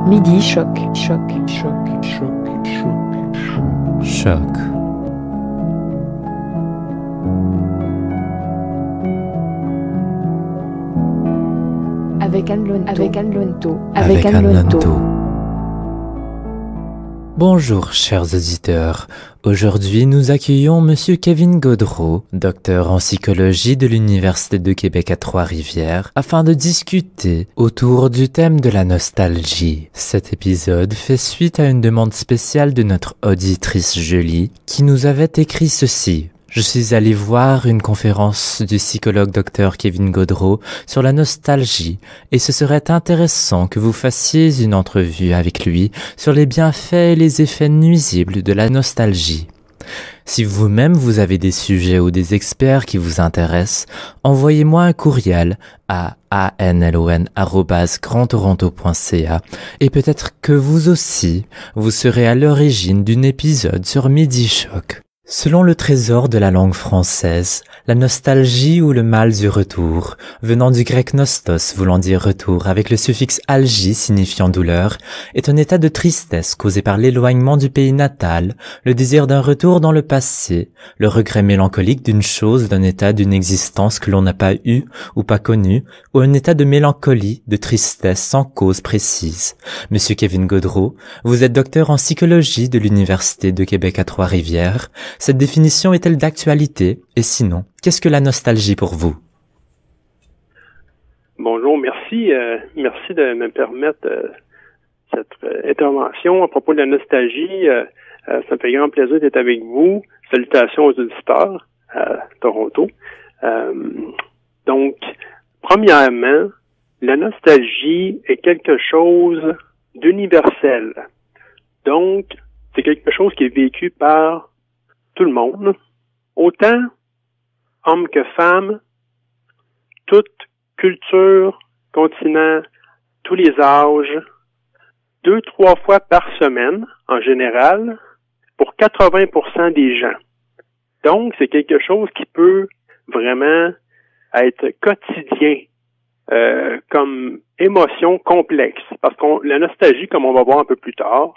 Midi Choc. Choc. Avec Anne Lonto. Bonjour chers auditeurs, aujourd'hui nous accueillons Monsieur Kevin Gaudreault, docteur en psychologie de l'Université de Québec à Trois-Rivières, afin de discuter autour du thème de la nostalgie. Cet épisode fait suite à une demande spéciale de notre auditrice Julie, qui nous avait écrit ceci. Je suis allé voir une conférence du psychologue Dr Kevin Gaudreault sur la nostalgie et ce serait intéressant que vous fassiez une entrevue avec lui sur les bienfaits et les effets nuisibles de la nostalgie. Si vous-même vous avez des sujets ou des experts qui vous intéressent, envoyez-moi un courriel à anlon@grandtoronto.ca et peut-être que vous aussi, vous serez à l'origine d'un épisode sur Midi Choc. Selon le trésor de la langue française, la nostalgie ou le mal du retour, venant du grec nostos voulant dire retour avec le suffixe algie signifiant douleur, est un état de tristesse causé par l'éloignement du pays natal, le désir d'un retour dans le passé, le regret mélancolique d'une chose, d'un état, d'une existence que l'on n'a pas eu ou pas connu, ou un état de mélancolie, de tristesse sans cause précise. Monsieur Kevin Gaudreault, vous êtes docteur en psychologie de l'Université de Québec à Trois-Rivières. Cette définition est-elle d'actualité? Et sinon, qu'est-ce que la nostalgie pour vous? Bonjour, merci de me permettre cette intervention à propos de la nostalgie. Ça me fait grand plaisir d'être avec vous. Salutations aux auditeurs à Toronto. Donc, premièrement, la nostalgie est quelque chose d'universel. Donc, c'est quelque chose qui est vécu par tout le monde, autant hommes que femmes, toute culture, continent, tous les âges, 2-3 fois par semaine, en général, pour 80% des gens. Donc, c'est quelque chose qui peut vraiment être quotidien, comme émotion complexe. Parce que la nostalgie, comme on va voir un peu plus tard,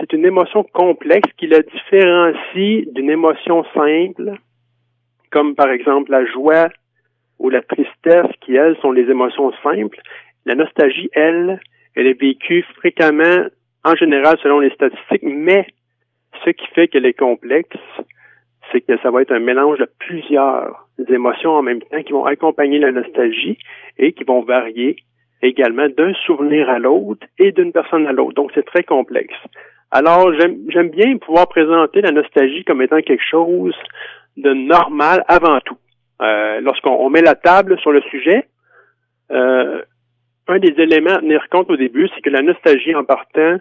c'est une émotion complexe qui la différencie d'une émotion simple, comme par exemple la joie ou la tristesse, qui, elles, sont les émotions simples. La nostalgie, elle est vécue fréquemment, en général, selon les statistiques, mais ce qui fait qu'elle est complexe, c'est que ça va être un mélange de plusieurs émotions en même temps qui vont accompagner la nostalgie et qui vont varier également d'un souvenir à l'autre et d'une personne à l'autre. Donc, c'est très complexe. Alors, j'aime bien pouvoir présenter la nostalgie comme étant quelque chose de normal avant tout. Lorsqu'on met la table sur le sujet, un des éléments à tenir compte au début, c'est que la nostalgie en partant,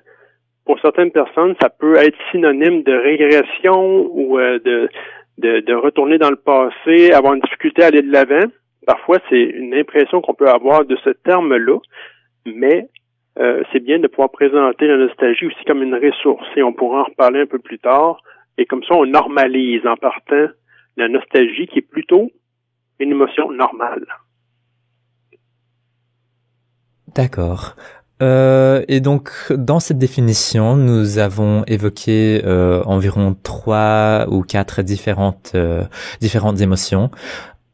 pour certaines personnes, ça peut être synonyme de régression ou de retourner dans le passé, avoir une difficulté à aller de l'avant. Parfois, c'est une impression qu'on peut avoir de ce terme-là, mais c'est bien de pouvoir présenter la nostalgie aussi comme une ressource, et on pourra en reparler un peu plus tard, et comme ça, on normalise en partant la nostalgie, qui est plutôt une émotion normale. D'accord. Et donc, dans cette définition, nous avons évoqué environ 3 ou 4 différentes émotions.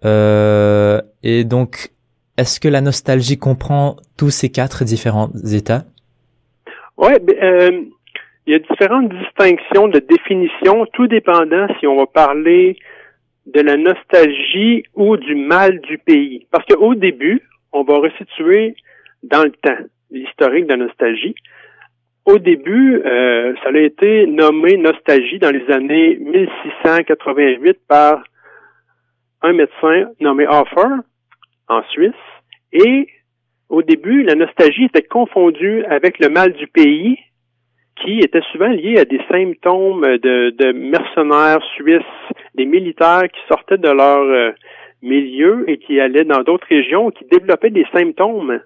Et donc, est-ce que la nostalgie comprend tous ces 4 différents états? Oui, il y a différentes distinctions de définition, tout dépendant si on va parler de la nostalgie ou du mal du pays. Parce qu'au début, on va resituer dans le temps l'historique de la nostalgie. Au début, ça a été nommé nostalgie dans les années 1688 par un médecin nommé Hofer en Suisse. Et au début, la nostalgie était confondue avec le mal du pays, qui était souvent lié à des symptômes de mercenaires suisses, des militaires qui sortaient de leur milieu et qui allaient dans d'autres régions, qui développaient des symptômes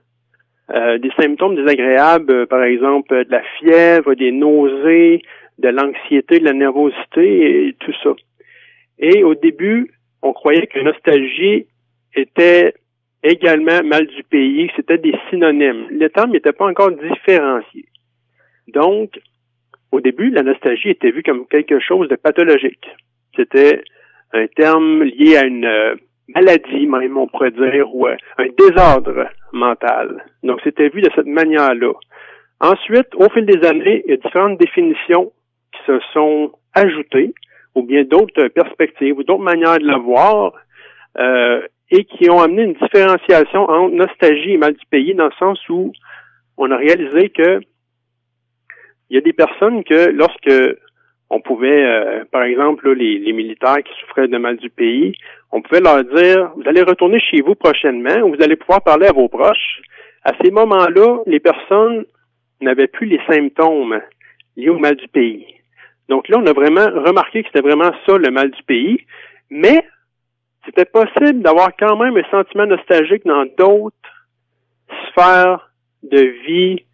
désagréables, par exemple de la fièvre, des nausées, de l'anxiété, de la nervosité et tout ça. Et au début, on croyait que la nostalgie était également mal du pays, c'était des synonymes. Le terme n'était pas encore différencié. Donc, au début, la nostalgie était vue comme quelque chose de pathologique. C'était un terme lié à une maladie, même on pourrait dire, ou un désordre mental. Donc, c'était vu de cette manière-là. Ensuite, au fil des années, il y a différentes définitions qui se sont ajoutées, ou bien d'autres perspectives, ou d'autres manières de la voir, et qui ont amené une différenciation entre nostalgie et mal du pays, dans le sens où on a réalisé que il y a des personnes que lorsque on pouvait, par exemple, là, les militaires qui souffraient de mal du pays, on pouvait leur dire, vous allez retourner chez vous prochainement, ou vous allez pouvoir parler à vos proches. À ces moments-là, les personnes n'avaient plus les symptômes liés au mal du pays. Donc là, on a vraiment remarqué que c'était vraiment ça, le mal du pays, mais c'était possible d'avoir quand même un sentiment nostalgique dans d'autres sphères de vie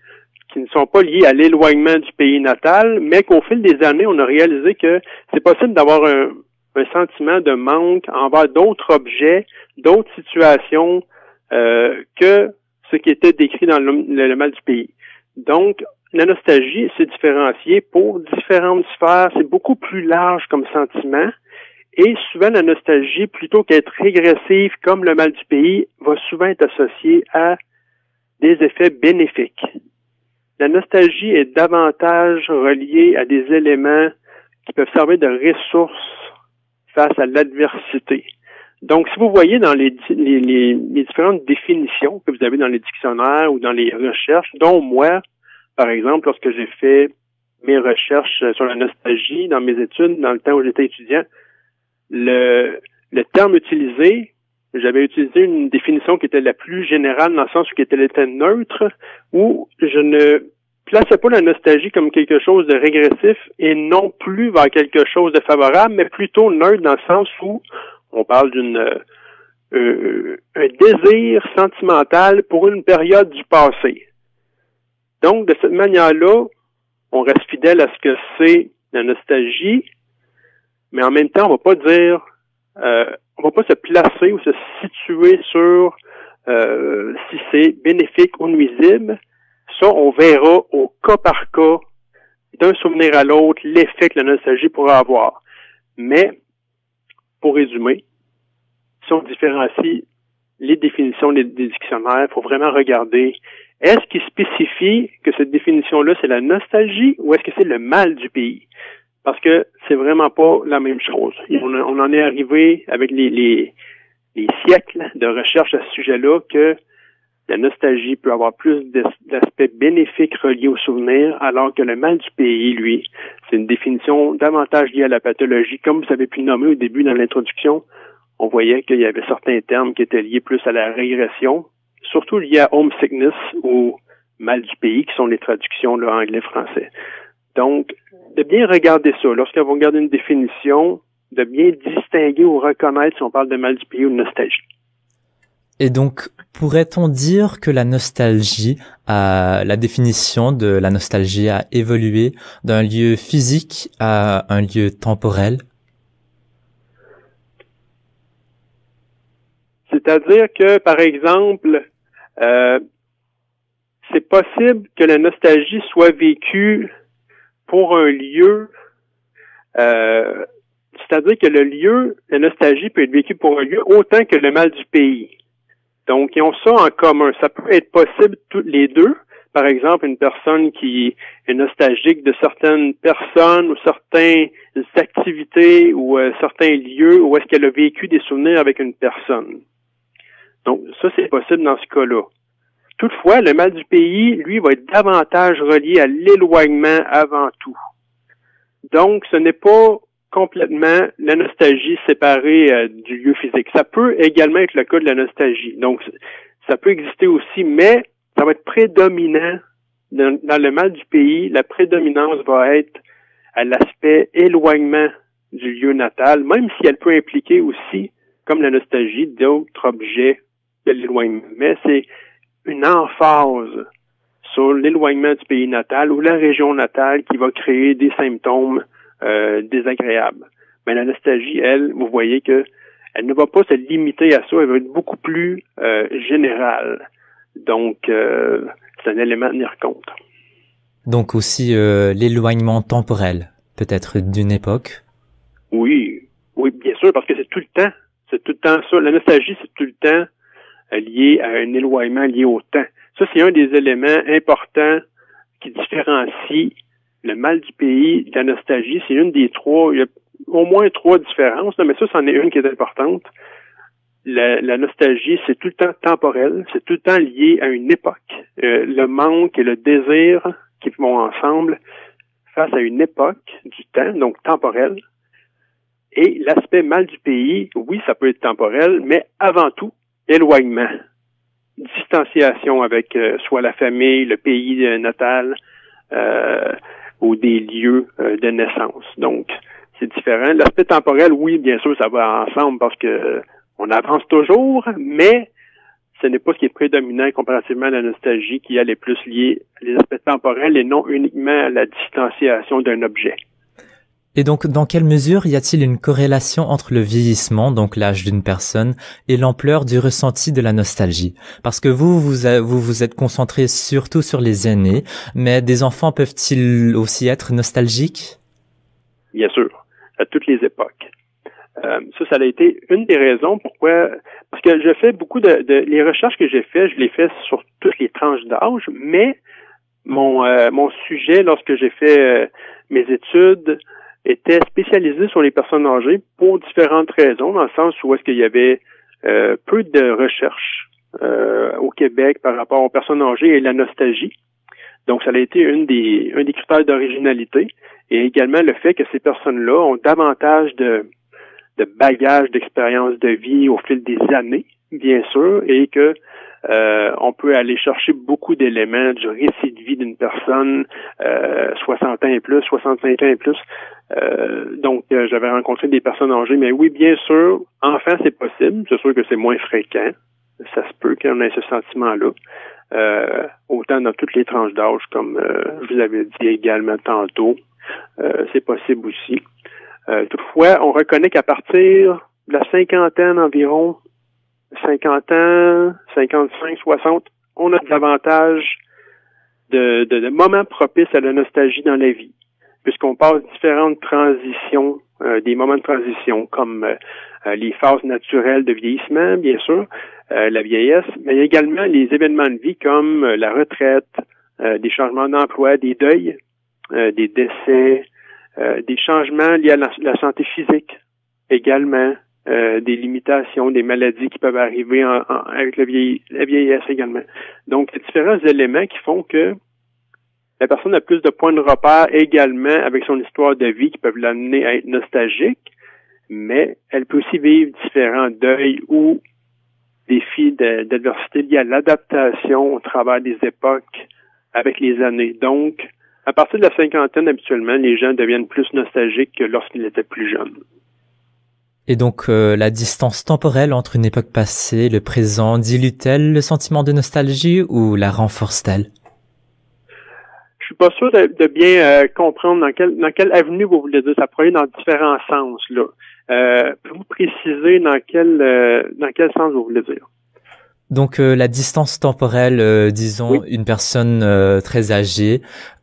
qui ne sont pas liées à l'éloignement du pays natal, mais qu'au fil des années, on a réalisé que c'est possible d'avoir un sentiment de manque envers d'autres objets, d'autres situations que ce qui était décrit dans le mal du pays. Donc, la nostalgie, c'est différencié pour différentes sphères, c'est beaucoup plus large comme sentiment. Et souvent, la nostalgie, plutôt qu'être régressive comme le mal du pays, va souvent être associée à des effets bénéfiques. La nostalgie est davantage reliée à des éléments qui peuvent servir de ressources face à l'adversité. Donc, si vous voyez dans les différentes définitions que vous avez dans les dictionnaires ou dans les recherches, dont moi, par exemple, lorsque j'ai fait mes recherches sur la nostalgie dans mes études, dans le temps où j'étais étudiant, le terme utilisé, j'avais utilisé une définition qui était la plus générale dans le sens où elle était neutre, où je ne plaçais pas la nostalgie comme quelque chose de régressif et non plus vers quelque chose de favorable, mais plutôt neutre dans le sens où on parle un désir sentimental pour une période du passé. Donc, de cette manière-là, on reste fidèle à ce que c'est la nostalgie, mais en même temps, on va pas dire, on va pas se placer ou se situer sur si c'est bénéfique ou nuisible. Ça, on verra au cas par cas, d'un souvenir à l'autre, l'effet que la nostalgie pourra avoir. Mais, pour résumer, si on différencie les définitions des dictionnaires, il faut vraiment regarder, est-ce qu'il spécifie que cette définition-là, c'est la nostalgie ou est-ce que c'est le mal du pays? Parce que c'est vraiment pas la même chose. On en est arrivé avec les siècles de recherche à ce sujet-là que la nostalgie peut avoir plus d'aspects bénéfiques reliés au souvenir, alors que le mal du pays, lui, c'est une définition davantage liée à la pathologie. Comme vous avez pu le nommer au début dans l'introduction, on voyait qu'il y avait certains termes qui étaient liés plus à la régression, surtout liés à homesickness ou mal du pays, qui sont les traductions là, anglais-français. Donc, de bien regarder ça. Lorsqu'on va regarder une définition, de bien distinguer ou reconnaître si on parle de mal du pays ou de nostalgie. Et donc, pourrait-on dire que la nostalgie, la définition de la nostalgie a évolué d'un lieu physique à un lieu temporel? C'est-à-dire que, par exemple, c'est possible que la nostalgie soit vécue pour un lieu, c'est-à-dire que le lieu, la nostalgie peut être vécue pour un lieu autant que le mal du pays. Donc, ils ont ça en commun. Ça peut être possible tous les deux. Par exemple, une personne qui est nostalgique de certaines personnes ou certaines activités ou certains lieux où est-ce qu'elle a vécu des souvenirs avec une personne. Donc, ça, c'est possible dans ce cas-là. Toutefois, le mal du pays, lui, va être davantage relié à l'éloignement avant tout. Donc, ce n'est pas complètement la nostalgie séparée du lieu physique. Ça peut également être le cas de la nostalgie. Donc, ça peut exister aussi, mais ça va être prédominant dans le mal du pays. La prédominance va être à l'aspect éloignement du lieu natal, même si elle peut impliquer aussi, comme la nostalgie, d'autres objets de l'éloignement. Mais c'est une emphase sur l'éloignement du pays natal ou la région natale qui va créer des symptômes désagréables. Mais la nostalgie, elle, vous voyez que elle ne va pas se limiter à ça, elle va être beaucoup plus générale. Donc, c'est un élément à tenir compte. Donc aussi l'éloignement temporel, peut-être d'une époque. Oui, bien sûr, parce que c'est tout le temps. C'est tout le temps ça. La nostalgie, c'est tout le temps lié à un éloignement lié au temps. Ça, c'est un des éléments importants qui différencie le mal du pays de la nostalgie. C'est une des trois. Il y a au moins trois différences, mais ça, c'en est une qui est importante. La nostalgie, c'est tout le temps temporel, c'est tout le temps lié à une époque. Le manque et le désir qui vont ensemble face à une époque du temps, donc temporel. Et l'aspect mal du pays, oui, ça peut être temporel, mais avant tout, éloignement, distanciation avec soit la famille, le pays natal ou des lieux de naissance. Donc, c'est différent. L'aspect temporel, oui, bien sûr, ça va ensemble parce que on avance toujours, mais ce n'est pas ce qui est prédominant comparativement à la nostalgie qui elle est plus liée à les aspects temporels et non uniquement à la distanciation d'un objet. Et donc, dans quelle mesure y a-t-il une corrélation entre le vieillissement, donc l'âge d'une personne, et l'ampleur du ressenti de la nostalgie? Parce que vous êtes concentré surtout sur les aînés, mais des enfants peuvent-ils aussi être nostalgiques? Bien sûr, à toutes les époques. Ça a été une des raisons pourquoi, parce que je fais beaucoup les recherches que j'ai faites, je les fais sur toutes les tranches d'âge, mais mon sujet lorsque j'ai fait mes études était spécialisé sur les personnes âgées pour différentes raisons, dans le sens où est-ce qu'il y avait peu de recherches au Québec par rapport aux personnes âgées et la nostalgie. Donc, ça a été un des critères d'originalité et également le fait que ces personnes-là ont davantage de bagages d'expérience de vie au fil des années, bien sûr, et que on peut aller chercher beaucoup d'éléments du récit de vie d'une personne 60 ans et plus, 65 ans et plus. Donc, j'avais rencontré des personnes âgées, mais oui, bien sûr, enfant, c'est possible. C'est sûr que c'est moins fréquent. Ça se peut qu'on ait ce sentiment-là. Autant dans toutes les tranches d'âge, comme je vous avais dit également tantôt. C'est possible aussi. Toutefois, on reconnaît qu'à partir de la cinquantaine environ, 50 ans, 55, 60, on a davantage de moments propices à la nostalgie dans la vie, puisqu'on passe différentes transitions, des moments de transition, comme les phases naturelles de vieillissement, bien sûr, la vieillesse, mais également les événements de vie comme la retraite, des changements d'emploi, des deuils, des décès, des changements liés à la santé physique également, des limitations, des maladies qui peuvent arriver avec la vieillesse également. Donc, il y a différents éléments qui font que la personne a plus de points de repère également avec son histoire de vie qui peuvent l'amener à être nostalgique, mais elle peut aussi vivre différents deuils ou défis d'adversité liés à l'adaptation au travers des époques avec les années. Donc, à partir de la cinquantaine, habituellement, les gens deviennent plus nostalgiques que lorsqu'ils étaient plus jeunes. Et donc, la distance temporelle entre une époque passée et le présent dilue-t-elle le sentiment de nostalgie ou la renforce-t-elle? Je suis pas sûr de bien comprendre dans quelle avenue vous voulez dire. Ça pourrait aller dans différents sens, là. Pouvez-vous préciser dans quel sens vous voulez dire? Donc, la distance temporelle, disons, Oui. une personne très âgée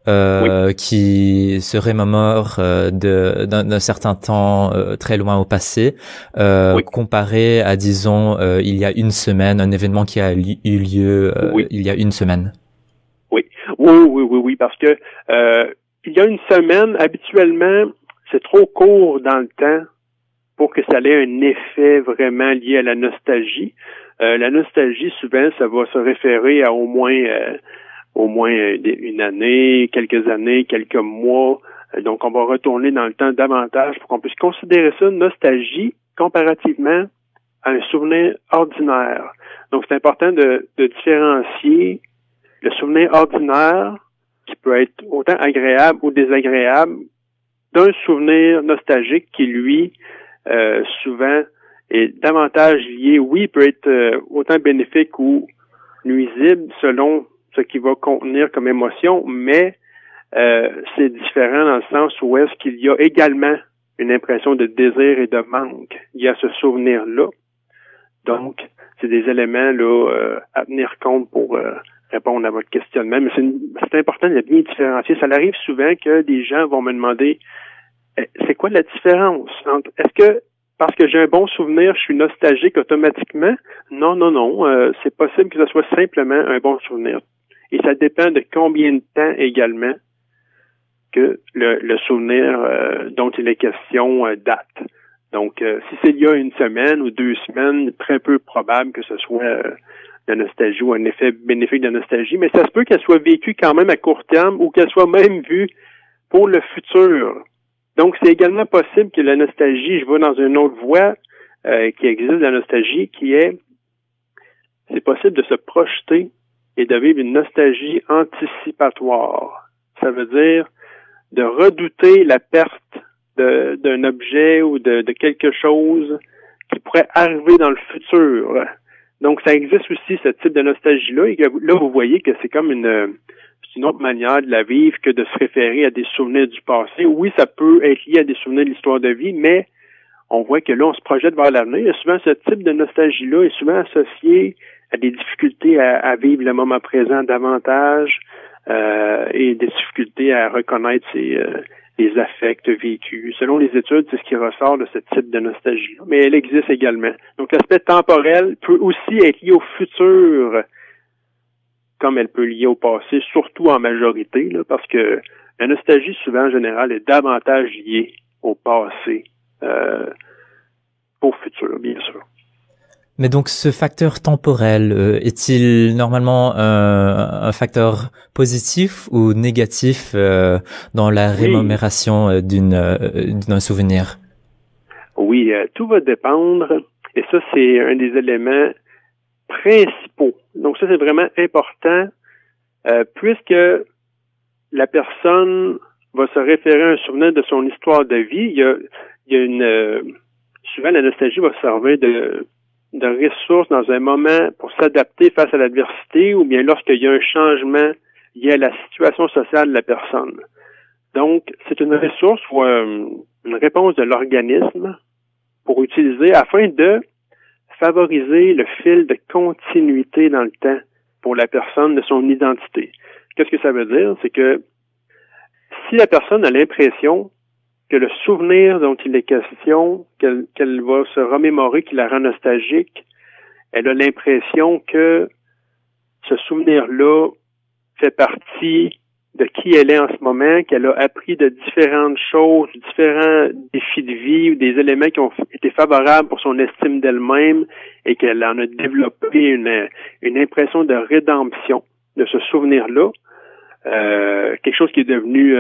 Oui. qui se remémore d'un certain temps très loin au passé, Oui. comparé à, disons, il y a une semaine, un événement qui a eu lieu Oui. il y a une semaine. Oui, parce que il y a une semaine, habituellement, c'est trop court dans le temps pour que ça ait un effet vraiment lié à la nostalgie. La nostalgie, souvent, ça va se référer à au moins une année, quelques mois. Donc, on va retourner dans le temps davantage pour qu'on puisse considérer ça une nostalgie comparativement à un souvenir ordinaire. Donc, c'est important de différencier le souvenir ordinaire, qui peut être autant agréable ou désagréable, d'un souvenir nostalgique qui, lui, souvent, est davantage lié, oui, peut être autant bénéfique ou nuisible selon ce qu'il va contenir comme émotion, mais c'est différent dans le sens où est-ce qu'il y a également une impression de désir et de manque liée à ce souvenir-là. Donc, c'est des éléments là à tenir compte pour répondre à votre questionnement. Mais c'est important de bien différencier. Ça arrive souvent que des gens vont me demander c'est quoi la différence entre est-ce que parce que j'ai un bon souvenir, je suis nostalgique automatiquement? Non, c'est possible que ce soit simplement un bon souvenir. Et ça dépend de combien de temps également que le souvenir dont il est question date. Donc, si c'est il y a une semaine ou 2 semaines, très peu probable que ce soit de la nostalgie ou un effet bénéfique de nostalgie, mais ça se peut qu'elle soit vécue quand même à court terme ou qu'elle soit même vue pour le futur. Donc, c'est également possible que la nostalgie, je vais dans une autre voie qui existe, la nostalgie, c'est possible de se projeter et de vivre une nostalgie anticipatoire. Ça veut dire de redouter la perte d'un objet ou de quelque chose qui pourrait arriver dans le futur. Donc, ça existe aussi, ce type de nostalgie-là. Et là, vous voyez que c'est comme une autre manière de la vivre que de se référer à des souvenirs du passé. Oui, ça peut être lié à des souvenirs de l'histoire de vie, mais on voit que là, on se projette vers l'avenir. Et souvent, ce type de nostalgie-là est souvent associé à des difficultés à vivre le moment présent davantage et des difficultés à reconnaître les affects vécus. Selon les études, c'est ce qui ressort de ce type de nostalgie. Mais elle existe également. Donc, l'aspect temporel peut aussi être lié au futur, comme elle peut lier au passé, surtout en majorité, là, parce que la nostalgie, souvent, en général, est davantage liée au passé qu'au futur, bien sûr. Mais donc, ce facteur temporel, est-il normalement un facteur positif ou négatif dans la rémémoration d'un souvenir? Oui, tout va dépendre, et ça, c'est un des éléments principaux. Donc, ça, c'est vraiment important, puisque la personne va se référer à un souvenir de son histoire de vie. Il y a souvent, la nostalgie va servir de ressources dans un moment pour s'adapter face à l'adversité ou bien lorsqu'il y a un changement lié à la situation sociale de la personne. Donc, c'est une ressource ou une réponse de l'organisme pour utiliser afin de favoriser le fil de continuité dans le temps pour la personne de son identité. Qu'est-ce que ça veut dire? C'est que si la personne a l'impression que le souvenir dont il est question, qu'elle va se remémorer, qui la rend nostalgique, elle a l'impression que ce souvenir-là fait partie de qui elle est en ce moment, qu'elle a appris de différentes choses, différents défis de vie ou des éléments qui ont été favorables pour son estime d'elle-même et qu'elle en a développé une impression de rédemption de ce souvenir-là, quelque chose qui est devenu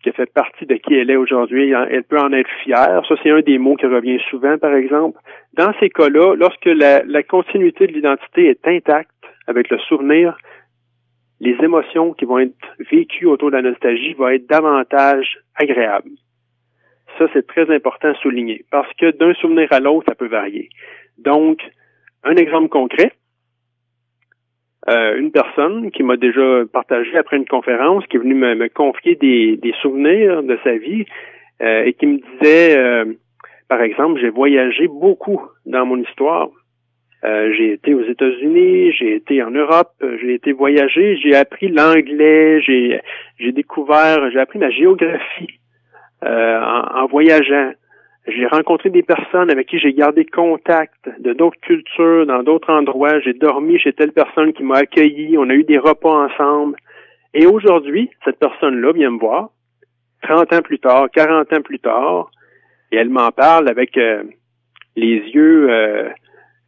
qui fait partie de qui elle est aujourd'hui. Elle peut en être fière. Ça, c'est un des mots qui revient souvent, par exemple. Dans ces cas-là, lorsque la continuité de l'identité est intacte avec le souvenir, les émotions qui vont être vécues autour de la nostalgie vont être davantage agréables. Ça, c'est très important à souligner, parce que d'un souvenir à l'autre, ça peut varier. Donc, un exemple concret, une personne qui m'a déjà partagé après une conférence, qui est venue me confier des souvenirs de sa vie et qui me disait, par exemple, j'ai voyagé beaucoup dans mon histoire. J'ai été aux États-Unis, j'ai été en Europe, j'ai été voyager, j'ai appris l'anglais, j'ai appris ma géographie en voyageant. J'ai rencontré des personnes avec qui j'ai gardé contact de d'autres cultures, dans d'autres endroits. J'ai dormi chez telle personne qui m'a accueilli. On a eu des repas ensemble. Et aujourd'hui, cette personne-là vient me voir, 30 ans plus tard, 40 ans plus tard, et elle m'en parle avec les yeux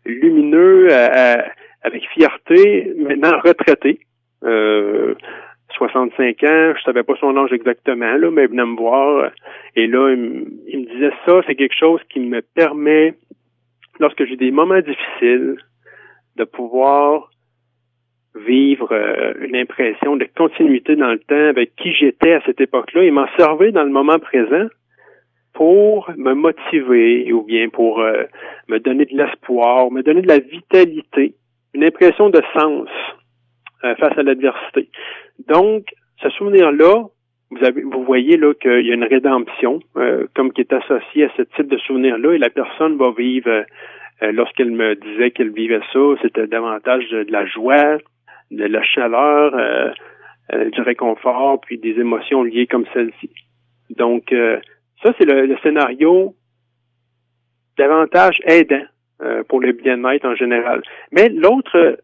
lumineux, avec fierté, maintenant retraitée. 65 ans, je savais pas son âge exactement, là, mais il venait me voir. Et là, il me disait ça, c'est quelque chose qui me permet, lorsque j'ai des moments difficiles, de pouvoir vivre une impression de continuité dans le temps avec qui j'étais à cette époque-là et m'en servir dans le moment présent pour me motiver ou bien pour me donner de l'espoir, me donner de la vitalité, une impression de sens face à l'adversité. Donc, ce souvenir-là vous voyez là qu'il y a une rédemption comme qui est associée à ce type de souvenir-là, et la personne va vivre, lorsqu'elle me disait qu'elle vivait ça, c'était davantage de la joie, de la chaleur, du réconfort, puis des émotions liées comme celle-ci. Donc, ça, c'est le scénario davantage aidant pour le bien-être en général. Mais l'autre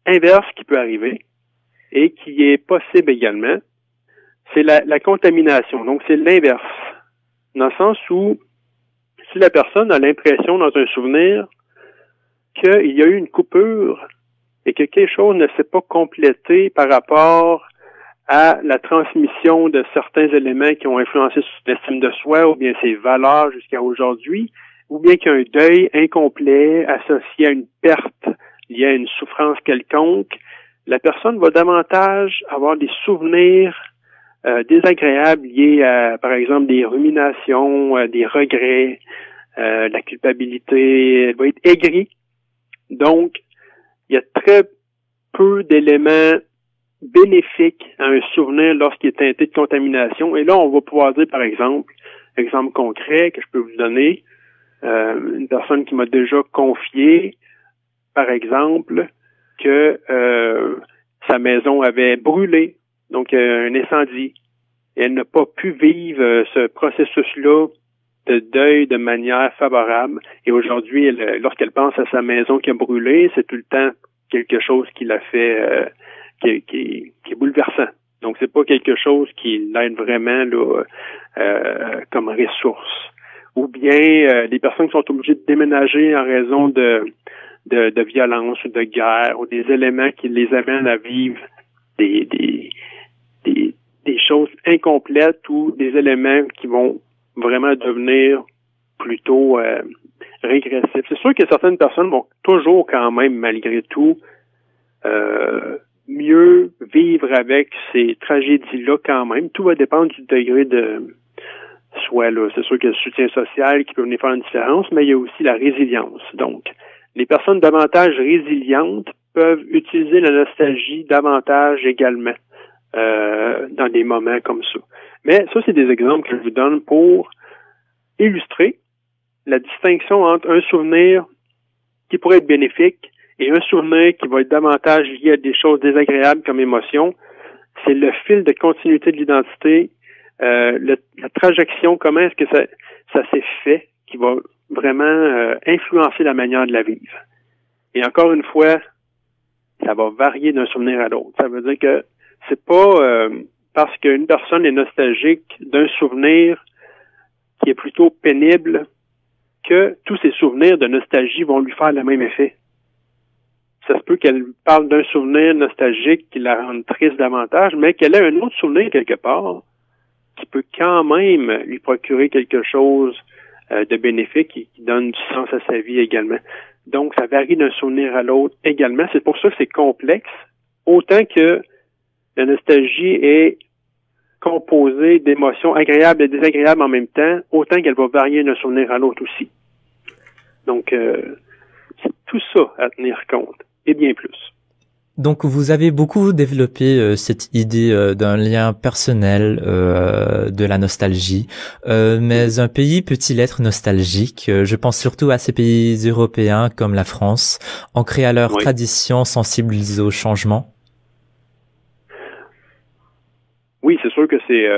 inverse qui peut arriver, et qui est possible également, c'est la contamination. Donc, c'est l'inverse. Dans le sens où, si la personne a l'impression dans un souvenir qu'il y a eu une coupure et que quelque chose ne s'est pas complété par rapport à la transmission de certains éléments qui ont influencé son estime de soi ou bien ses valeurs jusqu'à aujourd'hui, ou bien qu'il y a un deuil incomplet associé à une perte liée à une souffrance quelconque, la personne va davantage avoir des souvenirs désagréables liés à, par exemple, des ruminations, des regrets, la culpabilité. Elle va être aigrie. Donc, il y a très peu d'éléments bénéfiques à un souvenir lorsqu'il est teinté de contamination. Et là, on va pouvoir dire, par exemple concret que je peux vous donner, une personne qui m'a déjà confié, par exemple, que sa maison avait brûlé, donc un incendie. Et elle n'a pas pu vivre ce processus-là de deuil de manière favorable. Et aujourd'hui, lorsqu'elle pense à sa maison qui a brûlé, c'est tout le temps quelque chose qui l'a fait, qui est bouleversant. Donc, c'est pas quelque chose qui l'aide vraiment là, comme ressource. Ou bien des personnes qui sont obligées de déménager en raison de violence ou de guerre, ou des éléments qui les amènent à vivre des choses incomplètes, ou des éléments qui vont vraiment devenir plutôt régressifs. C'est sûr que certaines personnes vont toujours quand même, malgré tout, mieux vivre avec ces tragédies-là quand même. Tout va dépendre du degré de soi, là. C'est sûr qu'il y a le soutien social qui peut venir faire une différence, mais il y a aussi la résilience. Donc, les personnes davantage résilientes peuvent utiliser la nostalgie davantage également dans des moments comme ça. Mais ça, c'est des exemples que je vous donne pour illustrer la distinction entre un souvenir qui pourrait être bénéfique et un souvenir qui va être davantage lié à des choses désagréables comme émotion. C'est le fil de continuité de l'identité, la trajection, comment est-ce que ça s'est fait, qui va vraiment influencer la manière de la vivre. Et encore une fois, ça va varier d'un souvenir à l'autre. Ça veut dire que c'est pas parce qu'une personne est nostalgique d'un souvenir qui est plutôt pénible que tous ses souvenirs de nostalgie vont lui faire le même effet. Ça se peut qu'elle parle d'un souvenir nostalgique qui la rende triste davantage, mais qu'elle ait un autre souvenir quelque part qui peut quand même lui procurer quelque chose de bénéfique et qui donne du sens à sa vie également. Donc, ça varie d'un souvenir à l'autre également. C'est pour ça que c'est complexe, autant que la nostalgie est composée d'émotions agréables et désagréables en même temps, autant qu'elle va varier d'un souvenir à l'autre aussi. Donc, c'est tout ça à tenir compte, et bien plus. Donc vous avez beaucoup développé cette idée d'un lien personnel de la nostalgie, mais un pays peut-il être nostalgique? Je pense surtout à ces pays européens comme la France, ancrés à leurs traditions, sensibles au changement. Oui, c'est sûr que c'est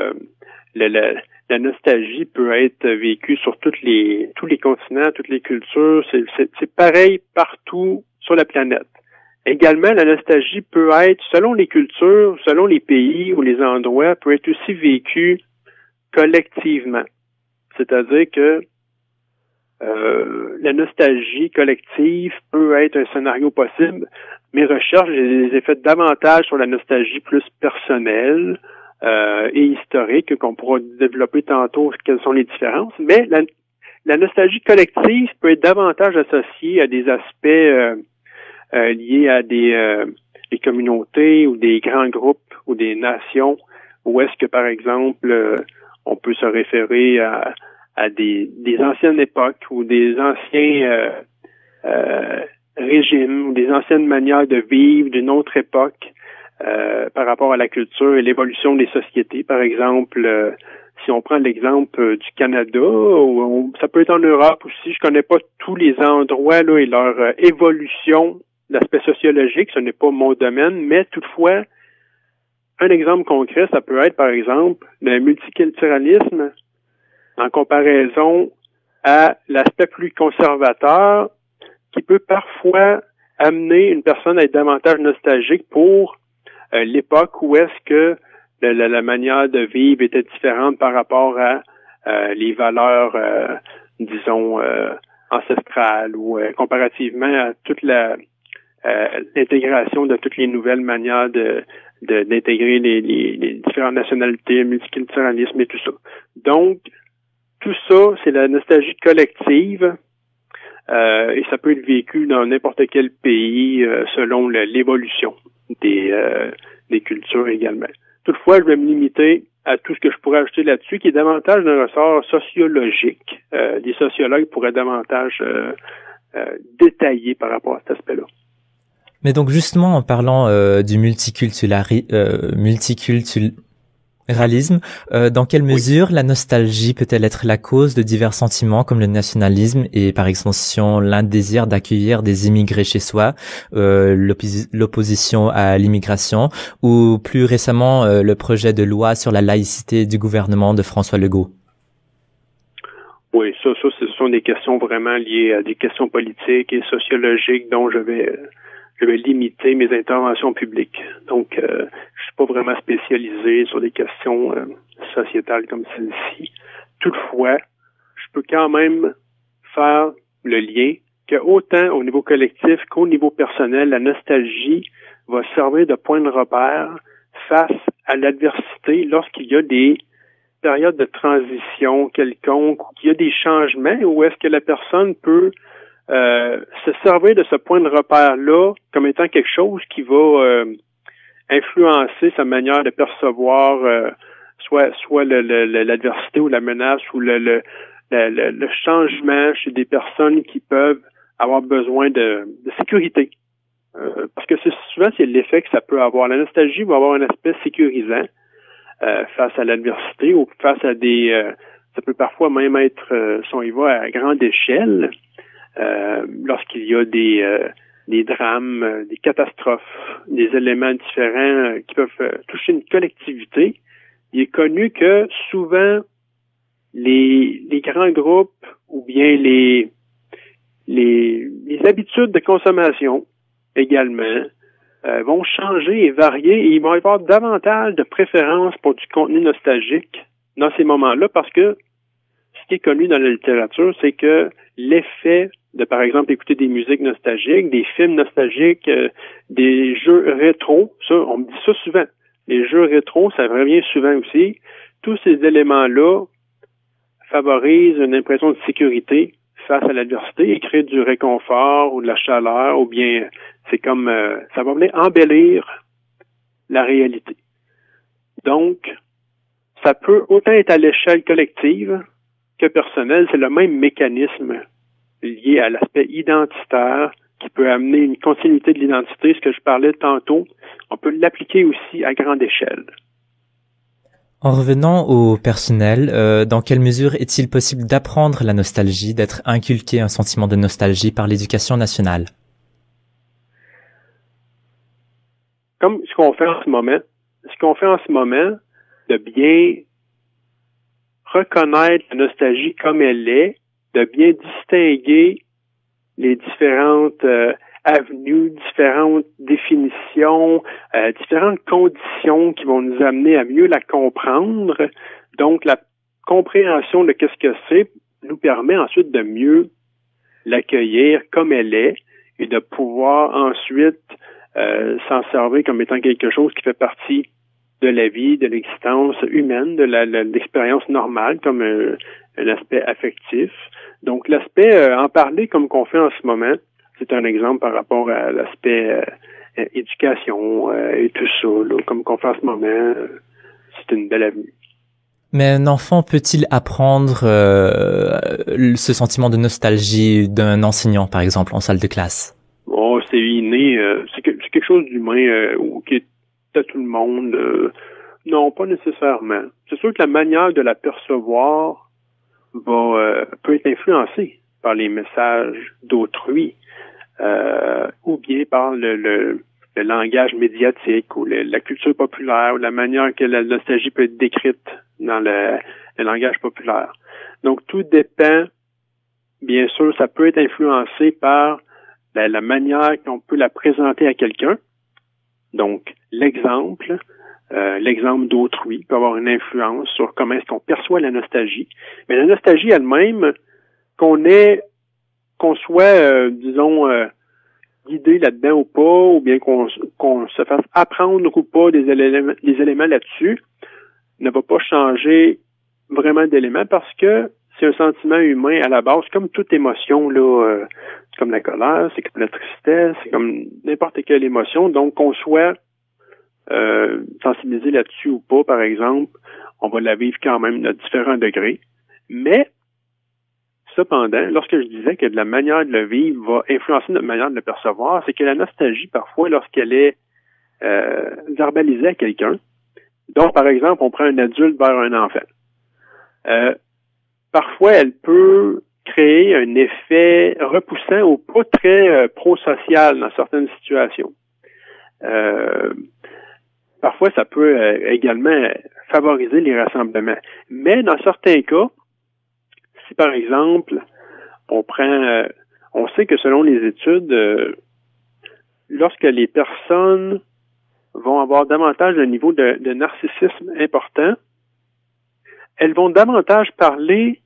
la nostalgie peut être vécue sur tous les continents, toutes les cultures. C'est pareil partout sur la planète. Également, la nostalgie peut être, selon les cultures, selon les pays ou les endroits, peut être aussi vécue collectivement. C'est-à-dire que la nostalgie collective peut être un scénario possible. Mes recherches, je les ai faites davantage sur la nostalgie plus personnelle et historique, qu'on pourra développer tantôt quelles sont les différences. Mais la nostalgie collective peut être davantage associée à des aspects liés à des communautés ou des grands groupes ou des nations, où est-ce que, par exemple, on peut se référer à des anciennes époques ou des anciens régimes ou des anciennes manières de vivre d'une autre époque par rapport à la culture et l'évolution des sociétés. Par exemple, si on prend l'exemple du Canada, ou ça peut être en Europe aussi, je connais pas tous les endroits là et leur évolution, l'aspect sociologique, ce n'est pas mon domaine, mais toutefois, un exemple concret, ça peut être par exemple le multiculturalisme en comparaison à l'aspect plus conservateur qui peut parfois amener une personne à être davantage nostalgique pour l'époque où est-ce que la manière de vivre était différente par rapport à les valeurs, disons, ancestrales ou comparativement à toute l'intégration de toutes les nouvelles manières d'intégrer les différentes nationalités, multiculturalisme et tout ça. Donc, tout ça, c'est la nostalgie collective et ça peut être vécu dans n'importe quel pays selon l'évolution des cultures également. Toutefois, je vais me limiter à tout ce que je pourrais ajouter là-dessus, qui est davantage d'un ressort sociologique. Des sociologues pourraient davantage détailler par rapport à cet aspect-là. Mais donc justement, en parlant du multiculturalisme, dans quelle mesure la nostalgie peut-elle être la cause de divers sentiments comme le nationalisme et par extension l'indésir d'accueillir des immigrés chez soi, l'opposition à l'immigration ou plus récemment le projet de loi sur la laïcité du gouvernement de François Legault? Oui, ça, ce sont des questions vraiment liées à des questions politiques et sociologiques dont je vais limiter mes interventions publiques. Donc, je suis pas vraiment spécialisé sur des questions sociétales comme celle-ci. Toutefois, je peux quand même faire le lien que autant au niveau collectif qu'au niveau personnel, la nostalgie va servir de point de repère face à l'adversité lorsqu'il y a des périodes de transition quelconque, ou qu'il y a des changements, où est-ce que la personne peut se servir de ce point de repère-là comme étant quelque chose qui va influencer sa manière de percevoir soit l'adversité ou la menace ou le changement chez des personnes qui peuvent avoir besoin de sécurité. Parce que souvent, c'est l'effet que ça peut avoir. La nostalgie va avoir un aspect sécurisant face à l'adversité ou face à ça peut parfois même être, si on y va à grande échelle, lorsqu'il y a des drames, des catastrophes, des éléments différents qui peuvent toucher une collectivité. Il est connu que souvent les grands groupes ou bien les habitudes de consommation également vont changer et varier et ils vont avoir davantage de préférence pour du contenu nostalgique dans ces moments-là parce que ce qui est connu dans la littérature, c'est que l'effet de, par exemple, écouter des musiques nostalgiques, des films nostalgiques, des jeux rétro, ça, on me dit ça souvent. Les jeux rétro, ça revient souvent aussi. Tous ces éléments-là favorisent une impression de sécurité face à l'adversité et créent du réconfort ou de la chaleur, ou bien c'est comme ça va venir embellir la réalité. Donc, ça peut autant être à l'échelle collective que personnelle, c'est le même mécanisme lié à l'aspect identitaire qui peut amener une continuité de l'identité, ce que je parlais tantôt, on peut l'appliquer aussi à grande échelle. En revenant au personnel, dans quelle mesure est-il possible d'apprendre la nostalgie, d'être inculqué un sentiment de nostalgie par l'éducation nationale? Comme ce qu'on fait en ce moment, de bien reconnaître la nostalgie comme elle est, de bien distinguer les différentes avenues, différentes définitions, différentes conditions qui vont nous amener à mieux la comprendre. Donc, la compréhension de qu'est-ce que c'est nous permet ensuite de mieux l'accueillir comme elle est et de pouvoir ensuite s'en servir comme étant quelque chose qui fait partie de la vie, de l'existence humaine, de l'expérience normale comme un aspect affectif. Donc, l'aspect en parler comme qu'on fait en ce moment, c'est un exemple par rapport à l'aspect éducation et tout ça, là, comme qu'on fait en ce moment, c'est une belle avenue. Mais un enfant peut-il apprendre ce sentiment de nostalgie d'un enseignant, par exemple, en salle de classe? Oh, c'est inné. C'est quelque chose d'humain ou qui est de tout le monde. Non, pas nécessairement. C'est sûr que la manière de la percevoir peut être influencée par les messages d'autrui, ou bien par le langage médiatique ou la culture populaire ou la manière que la nostalgie peut être décrite dans le langage populaire. Donc, tout dépend, bien sûr, ça peut être influencé par la manière qu'on peut la présenter à quelqu'un. Donc, l'exemple d'autrui peut avoir une influence sur comment est-ce qu'on perçoit la nostalgie. Mais la nostalgie elle-même, qu'on soit, guidé là-dedans ou pas, ou bien qu'on se fasse apprendre ou pas des éléments là-dessus, ne va pas changer vraiment d'éléments parce que c'est un sentiment humain à la base, comme toute émotion, là, c'est comme la colère, c'est comme la tristesse, c'est comme n'importe quelle émotion. Donc, qu'on soit sensibilisé là-dessus ou pas, par exemple, on va la vivre quand même à différents degrés. Mais, cependant, lorsque je disais que la manière de le vivre va influencer notre manière de le percevoir, c'est que la nostalgie, parfois, lorsqu'elle est verbalisée à quelqu'un, donc, par exemple, on prend un adulte vers un enfant. Parfois, elle peut créer un effet repoussant ou pas très prosocial dans certaines situations. Parfois, ça peut également favoriser les rassemblements. Mais dans certains cas, si par exemple, on sait que selon les études, lorsque les personnes vont avoir davantage un niveau de narcissisme important, elles vont davantage parler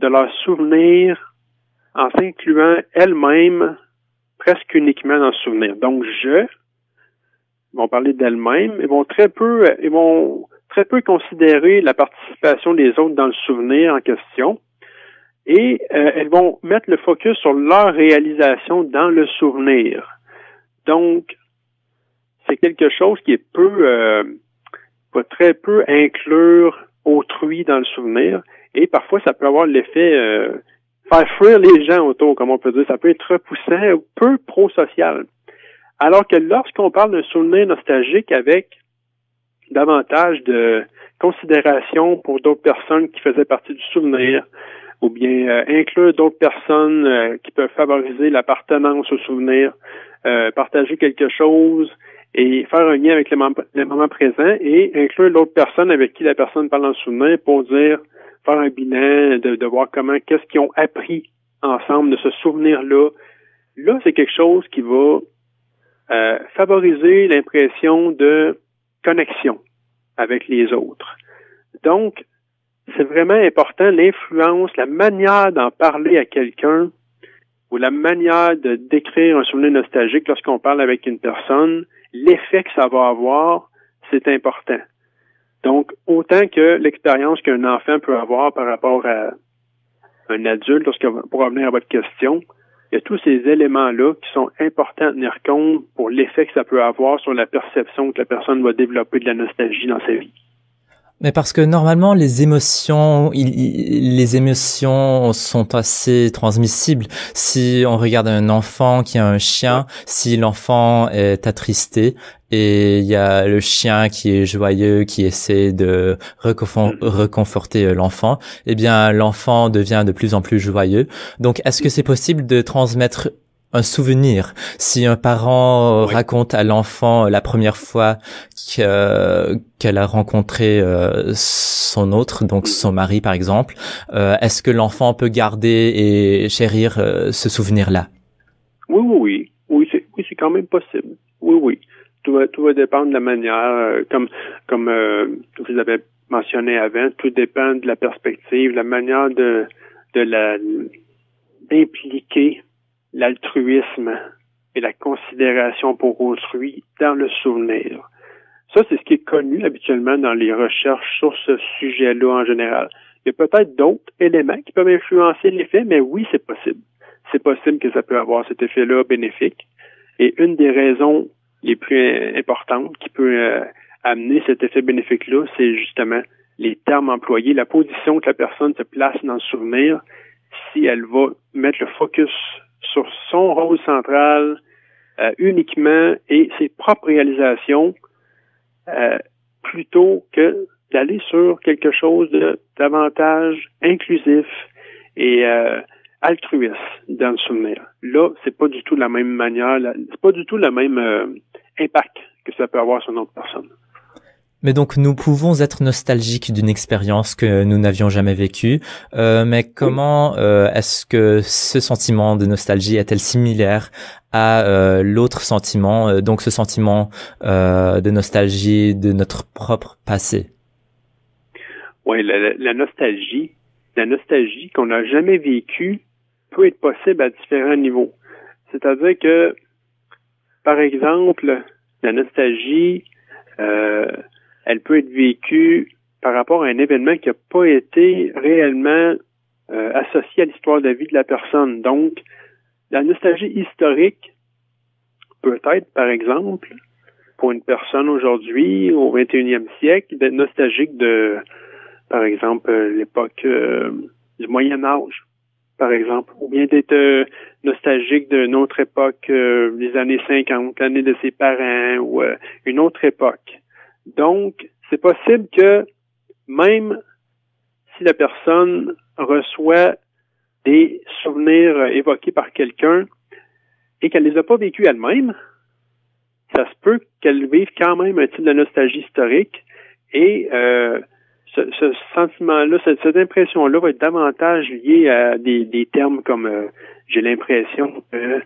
de leurs souvenirs en s'incluant elles-mêmes presque uniquement dans le souvenir. Donc, ils vont parler d'elles-mêmes, ils vont très peu considérer la participation des autres dans le souvenir en question, et elles vont mettre le focus sur leur réalisation dans le souvenir. Donc, c'est quelque chose qui va très peu inclure autrui dans le souvenir, et parfois ça peut avoir l'effet faire fuir les gens autour, comme on peut dire. Ça peut être repoussant ou peu prosocial. Alors que lorsqu'on parle d'un souvenir nostalgique avec davantage de considération pour d'autres personnes qui faisaient partie du souvenir, ou bien inclure d'autres personnes qui peuvent favoriser l'appartenance au souvenir, partager quelque chose et faire un lien avec le moment présent et inclure l'autre personne avec qui la personne parle dans le souvenir pour faire un bilan, de voir qu'est-ce qu'ils ont appris ensemble de ce souvenir-là. Là, c'est quelque chose qui va favoriser l'impression de connexion avec les autres. Donc, c'est vraiment important l'influence, la manière d'en parler à quelqu'un ou la manière de décrire un souvenir nostalgique lorsqu'on parle avec une personne, l'effet que ça va avoir, c'est important. Donc, autant que l'expérience qu'un enfant peut avoir par rapport à un adulte, pour revenir à votre question, il y a tous ces éléments-là qui sont importants à tenir compte pour l'effet que ça peut avoir sur la perception que la personne va développer de la nostalgie dans sa vie. Mais parce que normalement les émotions sont assez transmissibles. Si on regarde un enfant qui a un chien, si l'enfant est attristé et il y a le chien qui est joyeux, qui essaie de reconforter l'enfant, eh bien l'enfant devient de plus en plus joyeux. Donc est-ce que c'est possible de transmettre un souvenir? Si un parent raconte à l'enfant la première fois qu'elle a rencontré son autre, donc son mari par exemple, est-ce que l'enfant peut garder et chérir ce souvenir-là? Oui, c'est quand même possible. Oui. Tout va dépendre de la manière, comme vous avez mentionné avant, tout dépend de la perspective, la manière d'impliquer l'altruisme et la considération pour autrui dans le souvenir. Ça, c'est ce qui est connu habituellement dans les recherches sur ce sujet-là en général. Il y a peut-être d'autres éléments qui peuvent influencer l'effet, mais oui, c'est possible. C'est possible que ça peut avoir cet effet-là bénéfique. Et une des raisons les plus importantes qui peut amener cet effet bénéfique-là, c'est justement les termes employés, la position que la personne se place dans le souvenir, si elle va mettre le focus sur son rôle central uniquement et ses propres réalisations, plutôt que d'aller sur quelque chose de davantage inclusif et altruiste dans le souvenir. Là, c'est pas du tout la même manière, c'est pas du tout le même impact que ça peut avoir sur une autre personne. Mais donc nous pouvons être nostalgiques d'une expérience que nous n'avions jamais vécue, mais comment est-ce que ce sentiment de nostalgie est-elle similaire à l'autre sentiment, donc ce sentiment de nostalgie de notre propre passé? Oui, la nostalgie qu'on n'a jamais vécue peut être possible à différents niveaux. C'est-à-dire que, par exemple, la nostalgie, elle peut être vécue par rapport à un événement qui n'a pas été réellement associé à l'histoire de la vie de la personne. Donc, la nostalgie historique peut être, par exemple, pour une personne aujourd'hui, au 21e siècle, d'être nostalgique de, par exemple, l'époque du Moyen Âge, par exemple, ou bien d'être nostalgique d'une autre époque, les années 50, l'année de ses parents, ou une autre époque. Donc, c'est possible que même si la personne reçoit des souvenirs évoqués par quelqu'un et qu'elle les a pas vécus elle-même, ça se peut qu'elle vive quand même un type de nostalgie historique et ce sentiment-là, cette impression-là va être davantage liée à des termes comme j'ai l'impression que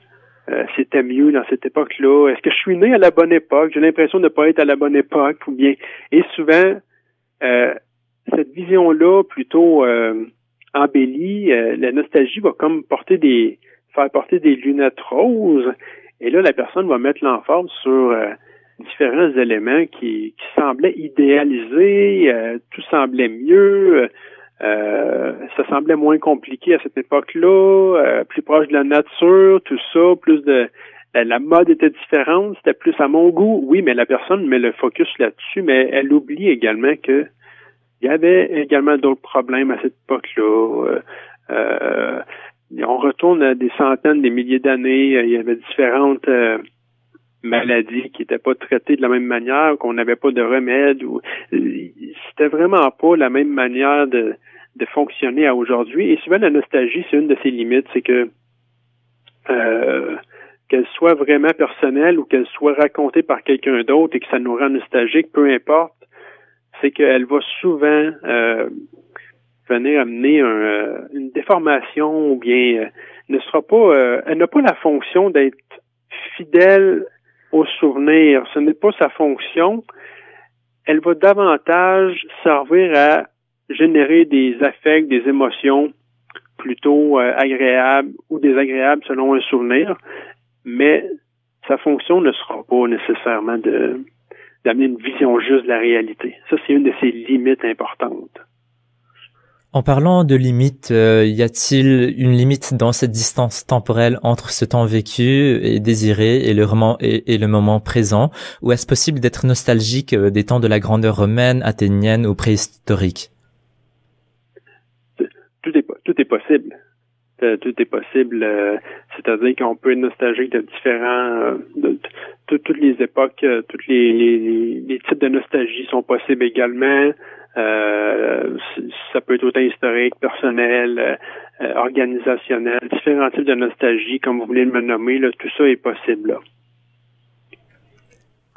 c'était mieux dans cette époque-là. Est-ce que je suis né à la bonne époque? J'ai l'impression de ne pas être à la bonne époque, ou bien. Et souvent, cette vision-là, plutôt embellie, la nostalgie va comme faire porter des lunettes roses. Et là, la personne va mettre l'emphase sur différents éléments qui semblaient idéalisés, tout semblait mieux. Ça semblait moins compliqué à cette époque-là, plus proche de la nature, tout ça, plus de la mode était différente, c'était plus à mon goût. Oui, mais la personne met le focus là-dessus, mais elle oublie également que il y avait également d'autres problèmes à cette époque-là. On retourne à des centaines, des milliers d'années, il y avait différentes maladies qui n'étaient pas traitées de la même manière, qu'on n'avait pas de remède, ou c'était vraiment pas la même manière de fonctionner à aujourd'hui. Et souvent, la nostalgie, c'est une de ses limites, c'est que qu'elle soit vraiment personnelle ou qu'elle soit racontée par quelqu'un d'autre et que ça nous rend nostalgique, peu importe, c'est qu'elle va souvent venir amener une déformation ou bien elle n'a pas la fonction d'être fidèle au souvenir. Ce n'est pas sa fonction. Elle va davantage servir à générer des affects, des émotions plutôt agréables ou désagréables selon un souvenir, mais sa fonction ne sera pas nécessairement d'amener une vision juste de la réalité. Ça, c'est une de ses limites importantes. En parlant de limites, y a-t-il une limite dans cette distance temporelle entre ce temps vécu et désiré et le moment présent, ou est-ce possible d'être nostalgique des temps de la grandeur romaine, athénienne ou préhistorique? Tout est possible. Tout est possible. C'est-à-dire qu'on peut être nostalgique de différents, de toutes les époques, tous les types de nostalgie sont possibles également. Ça peut être autant historique, personnel, organisationnel, différents types de nostalgie, comme vous voulez le nommer, là, tout ça est possible là.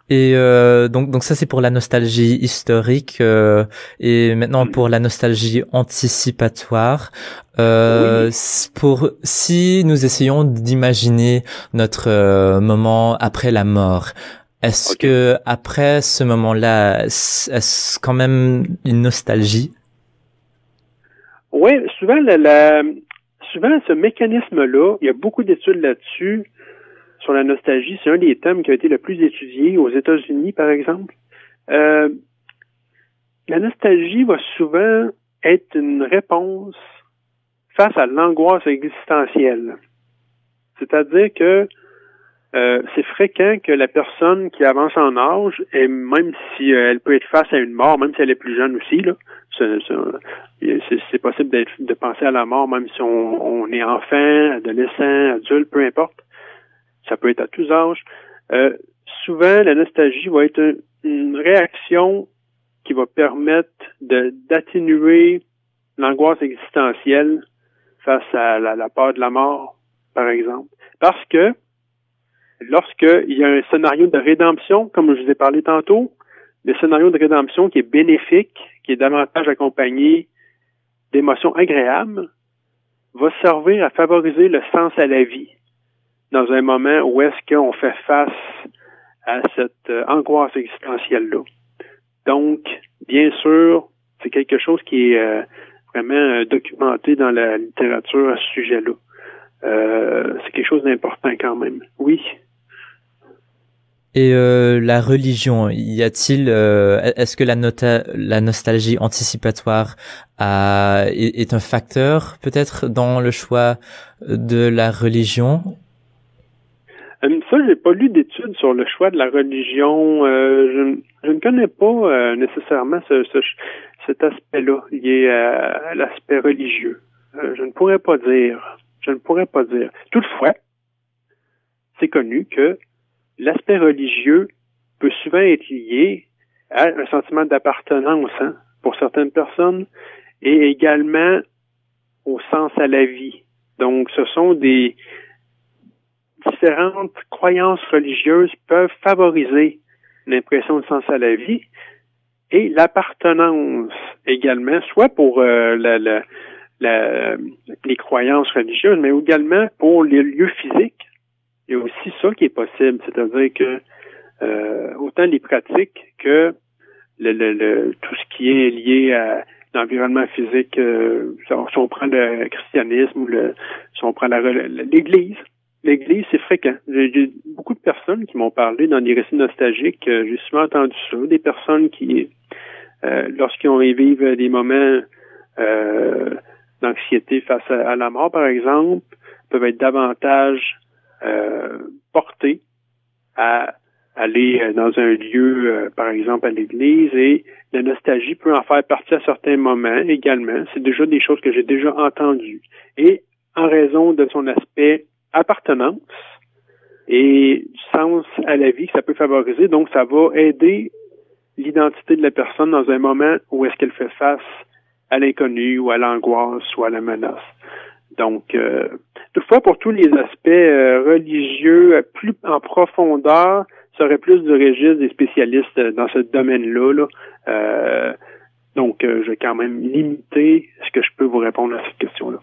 Et donc ça c'est pour la nostalgie historique et maintenant pour la nostalgie anticipatoire. Oui. Si nous essayons d'imaginer notre moment après la mort, est-ce que après ce moment-là, est-ce quand même une nostalgie? Oui, souvent souvent ce mécanisme-là, il y a beaucoup d'études là-dessus. Sur la nostalgie, c'est un des thèmes qui a été le plus étudié aux États-Unis, par exemple. La nostalgie va souvent être une réponse face à l'angoisse existentielle. C'est-à-dire que c'est fréquent que la personne qui avance en âge, et même si elle peut être face à une mort, même si elle est plus jeune aussi, là, c'est possible de penser à la mort, même si on est enfant, adolescent, adulte, peu importe. Ça peut être à tous âges. Souvent, la nostalgie va être une réaction qui va permettre d'atténuer l'angoisse existentielle face à la peur de la mort, par exemple. Parce que lorsqu'il y a un scénario de rédemption, comme je vous ai parlé tantôt, le scénario de rédemption qui est bénéfique, qui est davantage accompagné d'émotions agréables, va servir à favoriser le sens à la vie dans un moment où est-ce qu'on fait face à cette angoisse existentielle-là. Donc, bien sûr, c'est quelque chose qui est vraiment documenté dans la littérature à ce sujet-là. C'est quelque chose d'important quand même. Oui. Et la religion, y a-t-il, est-ce que la nostalgie anticipatoire est un facteur peut-être dans le choix de la religion? Ça, j'ai pas lu d'études sur le choix de la religion. Je ne connais pas nécessairement cet aspect-là lié à l'aspect religieux. Je ne pourrais pas dire. Toutefois, c'est connu que l'aspect religieux peut souvent être lié à un sentiment d'appartenance pour certaines personnes et également au sens à la vie. Donc, ce sont des différentes croyances religieuses peuvent favoriser l'impression de sens à la vie et l'appartenance également, soit pour les croyances religieuses, mais également pour les lieux physiques. Il y a aussi ça qui est possible, c'est-à-dire que autant les pratiques que tout ce qui est lié à l'environnement physique, si on prend le christianisme ou si on prend l'Église. L'Église, c'est fréquent. J'ai beaucoup de personnes qui m'ont parlé dans des récits nostalgiques. J'ai souvent entendu ça. Des personnes qui, lorsqu'ils vivent des moments d'anxiété face à la mort, par exemple, peuvent être davantage portés à aller dans un lieu, par exemple à l'église, et la nostalgie peut en faire partie à certains moments également. C'est déjà des choses que j'ai déjà entendues. Et en raison de son aspect appartenance et du sens à la vie que ça peut favoriser, donc ça va aider l'identité de la personne dans un moment où est-ce qu'elle fait face à l'inconnu ou à l'angoisse ou à la menace. Donc, toutefois, pour tous les aspects religieux plus en profondeur, ça aurait plus du registre des spécialistes dans ce domaine-là. Donc, je vais quand même limiter ce que je peux vous répondre à cette question-là.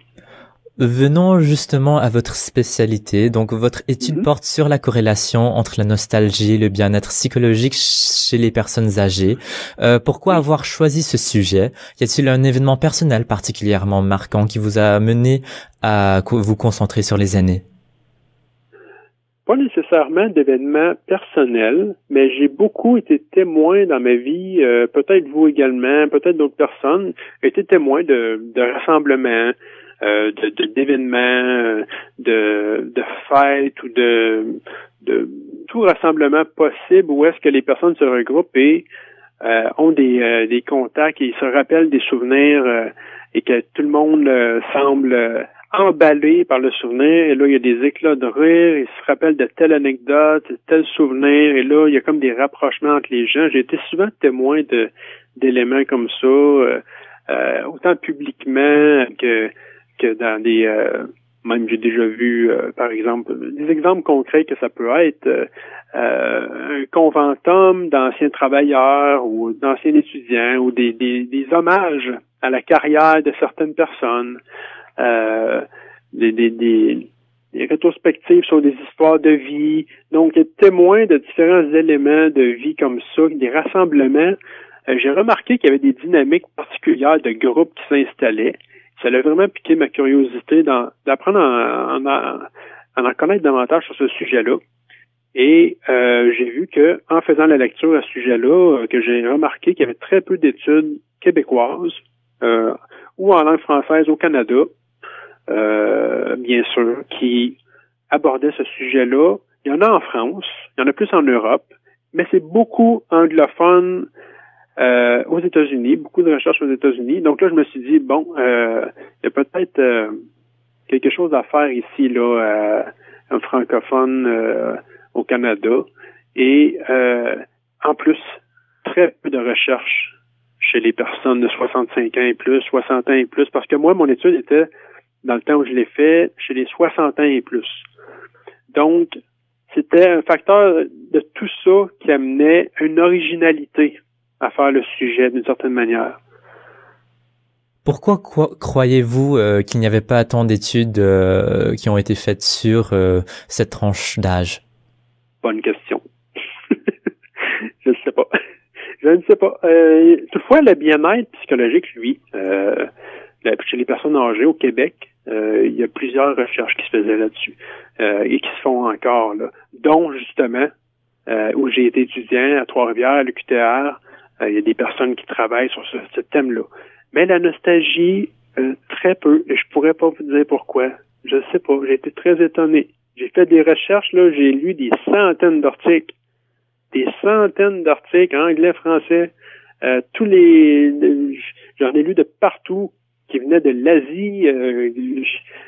Venons justement à votre spécialité. Donc, votre étude porte sur la corrélation entre la nostalgie et le bien-être psychologique chez les personnes âgées. Pourquoi avoir choisi ce sujet? Y a-t-il un événement personnel particulièrement marquant qui vous a mené à vous concentrer sur les aînés? Pas nécessairement d'événements personnels, mais j'ai beaucoup été témoin dans ma vie, peut-être vous également, peut-être d'autres personnes, été témoin de rassemblements, d'événements, de fêtes ou de tout rassemblement possible où est-ce que les personnes se regroupent et ont des contacts et ils se rappellent des souvenirs et que tout le monde semble emballé par le souvenir. Et là, il y a des éclats de rire, ils se rappellent de telle anecdote, tel souvenir, et là, il y a comme des rapprochements entre les gens. J'ai été souvent témoin d'éléments comme ça, autant publiquement que dans des même j'ai déjà vu par exemple des exemples concrets que ça peut être un conventum d'anciens travailleurs ou d'anciens étudiants ou des hommages à la carrière de certaines personnes, des rétrospectives sur des histoires de vie. Donc être témoin de différents éléments de vie comme ça, des rassemblements. J'ai remarqué qu'il y avait des dynamiques particulières de groupes qui s'installaient. Ça a vraiment piqué ma curiosité d'apprendre à en connaître davantage sur ce sujet-là. Et j'ai vu que en faisant la lecture à ce sujet-là, que j'ai remarqué qu'il y avait très peu d'études québécoises ou en langue française au Canada, bien sûr, qui abordaient ce sujet-là. Il y en a en France, il y en a plus en Europe, mais c'est beaucoup anglophone aux États-Unis, beaucoup de recherches aux États-Unis. Donc là, je me suis dit, bon, il y a peut-être quelque chose à faire ici, là, un francophone au Canada. Et en plus, très peu de recherches chez les personnes de 65 ans et plus, 60 ans et plus, parce que moi, mon étude était, dans le temps où je l'ai fait, chez les 60 ans et plus. Donc, c'était un facteur de tout ça qui amenait une originalité à faire le sujet d'une certaine manière. Pourquoi croyez-vous qu'il n'y avait pas tant d'études qui ont été faites sur cette tranche d'âge? Bonne question. Je ne sais pas. Je ne sais pas. Toutefois, le bien-être psychologique, lui, chez les personnes âgées au Québec, il y a plusieurs recherches qui se faisaient là-dessus et qui se font encore, là, dont justement où j'ai été étudiant à Trois-Rivières, à l'UQTR, il y a des personnes qui travaillent sur ce thème-là. Mais la nostalgie, très peu, et je pourrais pas vous dire pourquoi. Je sais pas, j'ai été très étonné. J'ai fait des recherches, là, j'ai lu des centaines d'articles anglais, français, j'en ai lu de partout, qui venaient de l'Asie,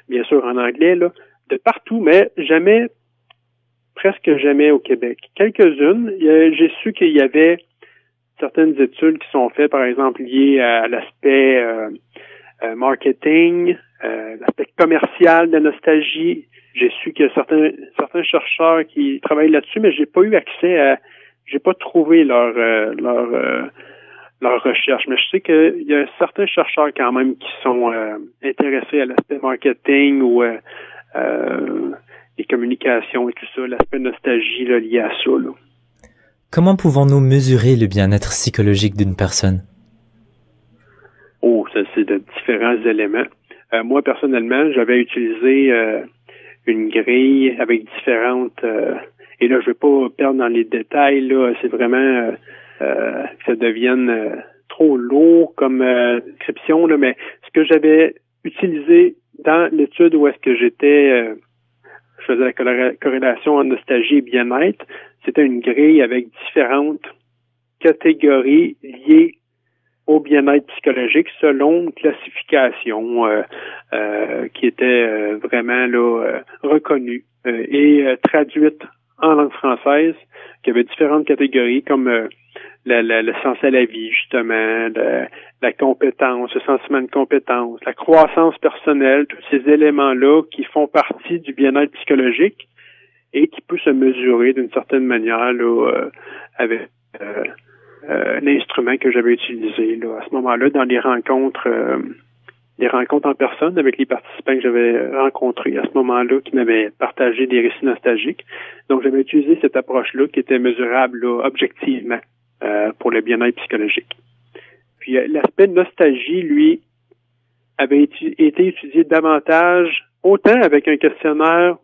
bien sûr en anglais, là, de partout, mais presque jamais au Québec. Quelques-unes, j'ai su qu'il y avait certaines études qui sont faites, par exemple, liées à l'aspect marketing, l'aspect commercial de la nostalgie. J'ai su qu'il y a certains chercheurs qui travaillent là-dessus, mais j'ai pas eu accès j'ai pas trouvé leur recherche. Mais je sais qu'il y a certains chercheurs quand même qui sont intéressés à l'aspect marketing ou les communications et tout ça, l'aspect nostalgie là, lié à ça, là. Comment pouvons-nous mesurer le bien-être psychologique d'une personne? Oh, ça c'est de différents éléments. Moi, personnellement, j'avais utilisé une grille avec différentes... et là, je vais pas perdre dans les détails, là. C'est vraiment que ça devienne trop lourd comme description, là. Mais ce que j'avais utilisé dans l'étude où est-ce que j'étais... je faisais la corrélation en nostalgie et bien-être, c'était une grille avec différentes catégories liées au bien-être psychologique selon une classification qui était vraiment là reconnue et traduite en langue française, qui avait différentes catégories comme le sens à la vie, justement, la compétence, le sentiment de compétence, la croissance personnelle, tous ces éléments-là qui font partie du bien-être psychologique et qui peut se mesurer d'une certaine manière là, avec l'instrument que j'avais utilisé là, à ce moment-là dans les rencontres en personne avec les participants que j'avais rencontrés à ce moment-là qui m'avaient partagé des récits nostalgiques. Donc, j'avais utilisé cette approche-là qui était mesurable là, objectivement pour le bien-être psychologique. Puis, l'aspect nostalgie, lui, avait été étudié davantage, autant avec un questionnaire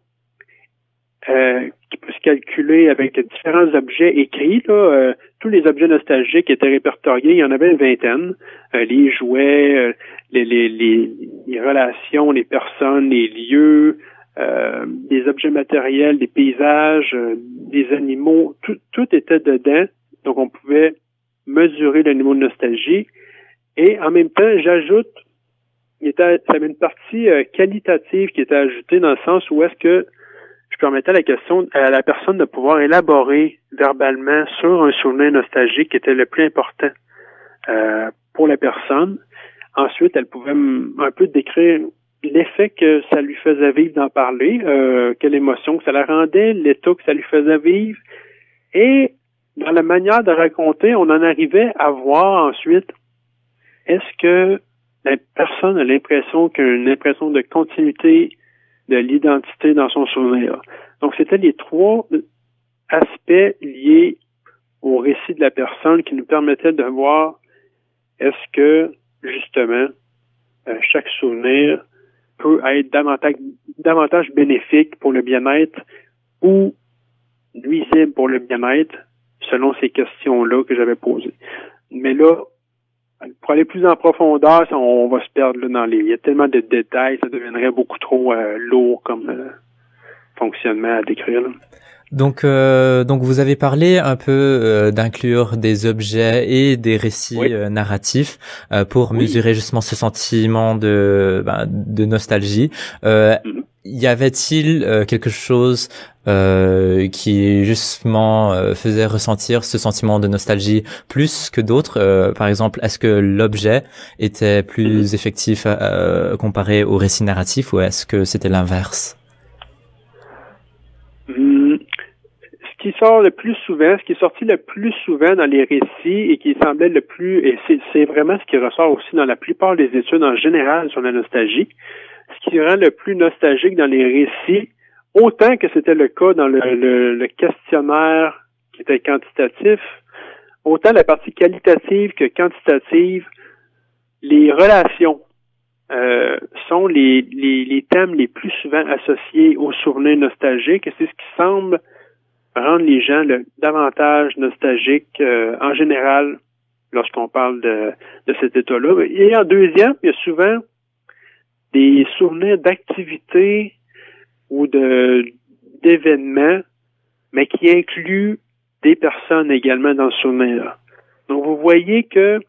qui peut se calculer avec différents objets écrits. Là, tous les objets nostalgiques étaient répertoriés. Il y en avait une vingtaine. Les jouets, les relations, les personnes, les lieux, des objets matériels, des paysages, des animaux. Tout était dedans. Donc, on pouvait mesurer le niveau de nostalgie. Et en même temps, j'ajoute, ça avait une partie qualitative qui était ajoutée dans le sens où est-ce que je permettais à la personne de pouvoir élaborer verbalement sur un souvenir nostalgique qui était le plus important pour la personne. Ensuite, elle pouvait un peu décrire l'effet que ça lui faisait vivre d'en parler, quelle émotion que ça la rendait, l'état que ça lui faisait vivre. Et dans la manière de raconter, on en arrivait à voir ensuite, est-ce que la personne a l'impression qu'il y a une impression de continuité de l'identité dans son souvenir. Donc, c'était les trois aspects liés au récit de la personne qui nous permettaient de voir est-ce que, justement, chaque souvenir peut être davantage bénéfique pour le bien-être ou nuisible pour le bien-être selon ces questions-là que j'avais posées. Mais là, pour aller plus en profondeur, on va se perdre là, il y a tellement de détails, ça deviendrait beaucoup trop lourd comme fonctionnement à décrire. Là. Donc vous avez parlé un peu d'inclure des objets et des récits narratifs pour mesurer justement ce sentiment de nostalgie. y avait-il quelque chose qui justement faisait ressentir ce sentiment de nostalgie plus que d'autres? Par exemple, est-ce que l'objet était plus effectif comparé au récit narratif, ou est-ce que c'était l'inverse? Ce qui sort le plus souvent, ce qui est sorti le plus souvent dans les récits et qui semblait le plus, et c'est vraiment ce qui ressort aussi dans la plupart des études en général sur la nostalgie, ce qui rend le plus nostalgique dans les récits, autant que c'était le cas dans le questionnaire qui était quantitatif, autant la partie qualitative que quantitative, les relations sont les thèmes les plus souvent associés aux souvenirs nostalgiques, et c'est ce qui semble rendre les gens davantage nostalgiques en général lorsqu'on parle de cet état-là. Et en deuxième, il y a souvent des souvenirs d'activités ou d'événements, mais qui incluent des personnes également dans le souvenir. Donc, vous voyez que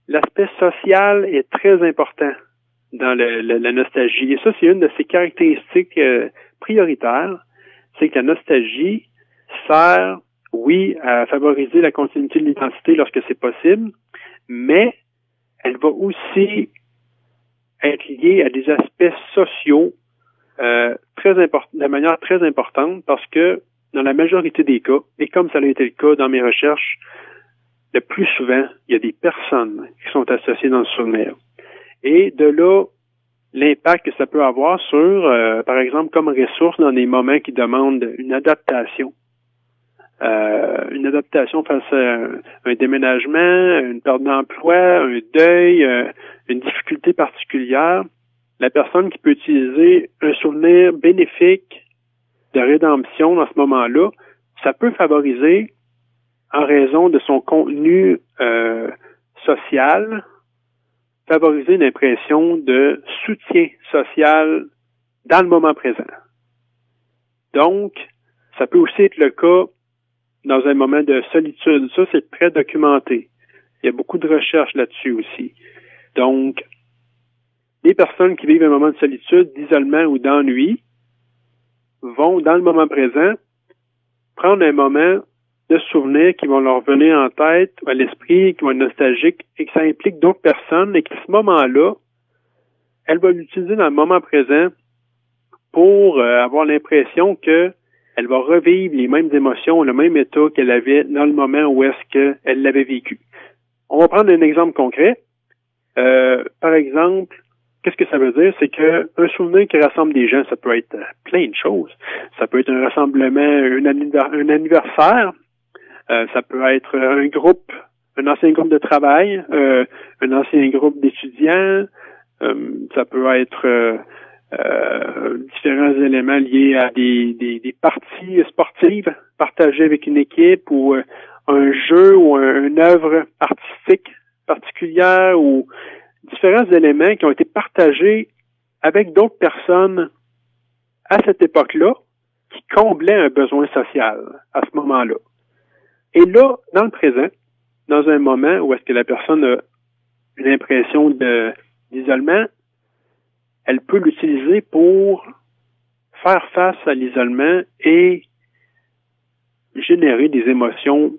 l'aspect social est très important dans la nostalgie. Et ça, c'est une de ses caractéristiques prioritaires, c'est que la nostalgie sert, oui, à favoriser la continuité de l'identité lorsque c'est possible, mais elle va aussi être liée à des aspects sociaux de manière très importante, parce que dans la majorité des cas, et comme ça a été le cas dans mes recherches, le plus souvent, il y a des personnes qui sont associées dans le souvenir. Et de là, l'impact que ça peut avoir sur, par exemple, comme ressource dans des moments qui demandent une adaptation. Une adaptation face à un déménagement, une perte d'emploi, un deuil, une difficulté particulière. La personne qui peut utiliser un souvenir bénéfique de rédemption dans ce moment-là, ça peut favoriser, en raison de son contenu social, favoriser une impression de soutien social dans le moment présent. Donc, ça peut aussi être le cas dans un moment de solitude. Ça, c'est très documenté. Il y a beaucoup de recherches là-dessus aussi. Donc, les personnes qui vivent un moment de solitude, d'isolement ou d'ennui vont, dans le moment présent, prendre un moment de souvenirs qui vont leur venir en tête, à l'esprit, qui vont être nostalgiques, et que ça implique d'autres personnes, et que ce moment-là, elle va l'utiliser dans le moment présent pour avoir l'impression que elle va revivre les mêmes émotions, le même état qu'elle avait dans le moment où est-ce qu'elle l'avait vécu. On va prendre un exemple concret. Par exemple, qu'est-ce que ça veut dire? C'est que un souvenir qui rassemble des gens, ça peut être plein de choses. Ça peut être un rassemblement, un anniversaire. Ça peut être un groupe, un ancien groupe de travail, un ancien groupe d'étudiants. Ça peut être différents éléments liés à des parties sportives partagées avec une équipe, ou un jeu ou une œuvre artistique particulière, ou différents éléments qui ont été partagés avec d'autres personnes à cette époque-là, qui comblaient un besoin social à ce moment-là. Et là, dans le présent, dans un moment où est-ce que la personne a une impression d'isolement, elle peut l'utiliser pour faire face à l'isolement et générer des émotions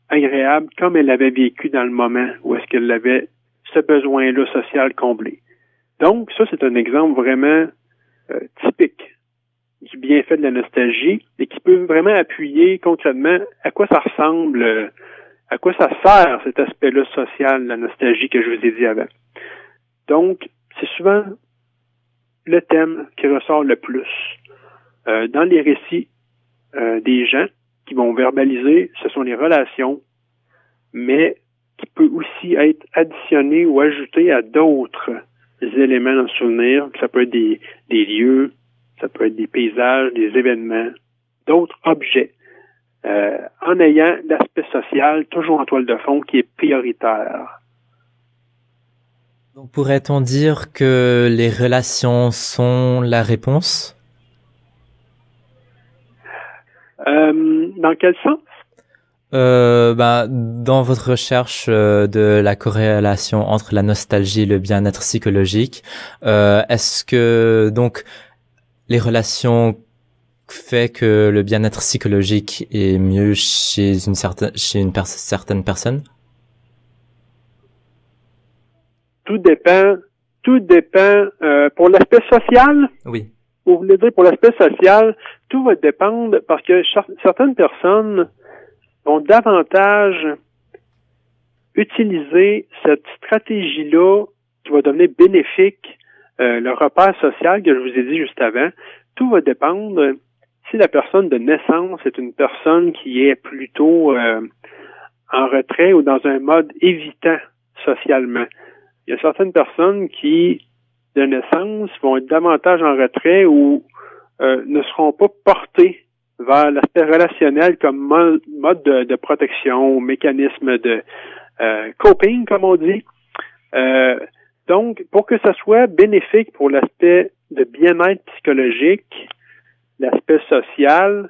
agréables comme elle l'avait vécu dans le moment où est-ce qu'elle avait ce besoin-là social comblé. Donc, ça, c'est un exemple vraiment typique du bienfait de la nostalgie, et qui peut vraiment appuyer concrètement à quoi ça ressemble, à quoi ça sert cet aspect-là social, la nostalgie que je vous ai dit avant. Donc, c'est souvent le thème qui ressort le plus. Dans les récits des gens qui vont verbaliser, ce sont les relations, mais qui peut aussi être additionné ou ajouté à d'autres éléments dans le souvenir. Ça peut être des lieux, ça peut être des paysages, des événements, d'autres objets, en ayant l'aspect social toujours en toile de fond qui est prioritaire. Donc, pourrait-on dire que les relations sont la réponse? Dans quel sens? Dans votre recherche de la corrélation entre la nostalgie et le bien-être psychologique, est-ce que donc les relations fait que le bien-être psychologique est mieux chez certaine personne? Tout dépend. Pour l'aspect social, Oui. vous voulez dire pour l'aspect social, tout va dépendre parce que certaines personnes vont davantage utiliser cette stratégie-là qui va devenir bénéfique, le repère social que je vous ai dit juste avant. Tout va dépendre si la personne de naissance est une personne qui est plutôt en retrait ou dans un mode évitant socialement. Il y a certaines personnes qui, de naissance, vont être davantage en retrait ou ne seront pas portées vers l'aspect relationnel comme mode de protection, mécanisme de coping, comme on dit. Donc, pour que ça soit bénéfique pour l'aspect de bien-être psychologique, l'aspect social,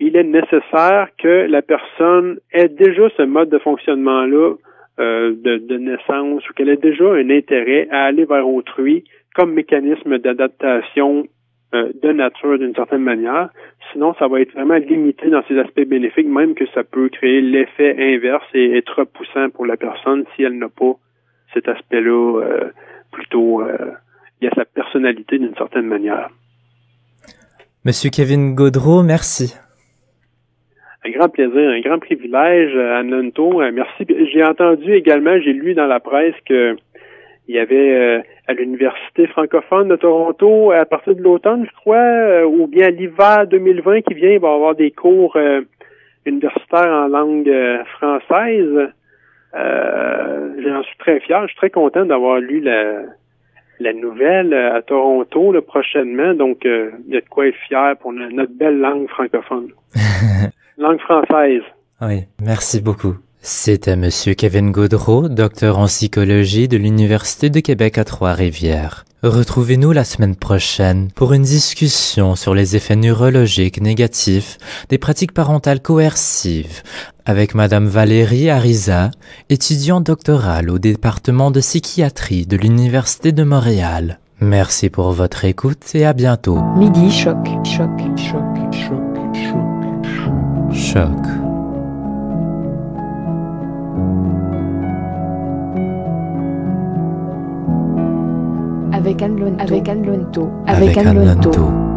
il est nécessaire que la personne ait déjà ce mode de fonctionnement-là de naissance ou qu'elle ait déjà un intérêt à aller vers autrui comme mécanisme d'adaptation de nature d'une certaine manière. Sinon, ça va être vraiment limité dans ses aspects bénéfiques, même que ça peut créer l'effet inverse et être repoussant pour la personne si elle n'a pas cet aspect-là plutôt lié à sa personnalité d'une certaine manière. Monsieur Kevin Gaudreau, merci. Un grand plaisir, un grand privilège, Anne-Lonto. Merci. J'ai entendu également, j'ai lu dans la presse que il y avait à l'Université francophone de Toronto, à partir de l'automne, je crois, ou bien l'hiver 2020 qui vient, il va y avoir des cours universitaires en langue française. J'en suis très fier. Je suis très content d'avoir lu la nouvelle à Toronto là, prochainement. Donc, il y a de quoi être fier pour notre belle langue francophone. Langue française. Oui, merci beaucoup. C'était Monsieur Kevin Gaudreau, docteur en psychologie de l'Université de Québec à Trois-Rivières. Retrouvez-nous la semaine prochaine pour une discussion sur les effets neurologiques négatifs des pratiques parentales coercives avec Madame Valérie Ariza, étudiante doctorale au département de psychiatrie de l'Université de Montréal. Merci pour votre écoute et à bientôt. Midi Choc. Choc. Choc. Avec Anne Lonto. Avec Anne Lonto.